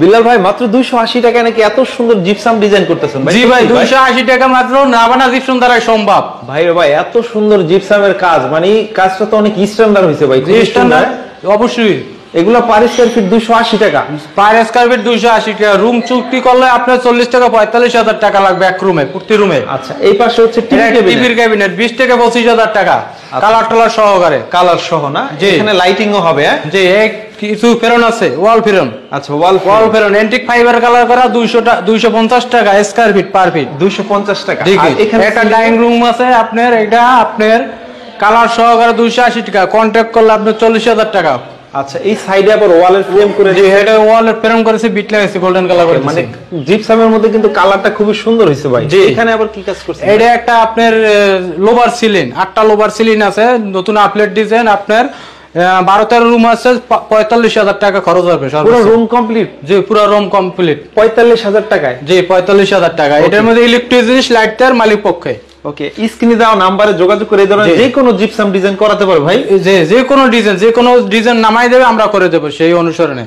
বিল্লাল ভাই মাত্র 280 টাকা নাকি এত সুন্দর জিপসাম ডিজাইন করতেছেন ভাই? জি ভাই 280 টাকা মাত্র নাভানা জিপসাম দ্বারা সম্ভব। ভাই রে ভাই এত সুন্দর জিপসামের কাজ, মানে কাজটা তো অনেক স্ট্যান্ডার্ড হইছে ভাই। স্ট্যান্ডার্ড অবশ্যই। এগুলা পার স্কয়ার ফিট 280 টাকা। পার স্কয়ার ফিট 280 টাকা। রুম চুক্তি করলে আপনার 40 টাকা 45,000 টাকা লাগবে এক রুমে, প্রতি রুমে। আচ্ছা এই পাশে হচ্ছে টিভির ক্যাবিনেট 20 টাকা 25,000 টাকা কালার টালার সহকারে। কালার সহ না? এখানে লাইটিংও হবে? হ্যাঁ জি, কিছু ফেরন আছে, ওয়াল ফেরন। আচ্ছা ওয়াল ফেরন এন্টিক ফাইবার কালার করা 250 টাকা স্কয়ার ফিট পার ফিট। 250 টাকা। আর এখানে একটা ডাইনিং রুম আছে আপনার, এটা আপনার কালার সহকারে 280 টাকা, কন্ট্রাক্ট করলে আপনার 40,000 টাকা। আচ্ছা এই সাইডে আবার ওয়ালের ফ্রেম করে, জি এটা ওয়ালের ফ্রেম করেছে, বিট লাগাইছে গোল্ডেন কালার করে। মানে জিপসামের মধ্যে কিন্তু কালারটা খুবই সুন্দর হইছে ভাই। এখানে আবার কি কাজ করছে? এটা একটা আপনার লোভার সিলিং, 8টা লোভার সিলিং আছে, নতুন আপডেট ডিজাইন। আপনার 12-13 রুম আছে, 45,000 টাকা খরচ হবে। পুরো রুম কমপ্লিট? জি পুরো রুম কমপ্লিট 45,000 টাকায়। জি 45,000 টাকা। এটার মধ্যে ইলেকট্রিক জিনিস, লাইট তার মালিক পক্ষে। ওকে, স্ক্রিনে দেওয়া নাম্বারে যোগাযোগ করে এই ধরনের যে কোনো জিপসাম ডিজাইন করাতে পারবে ভাই? যে কোনো ডিজাইন নামাই দেবে, আমরা করে দেবো সেই অনুসরণে।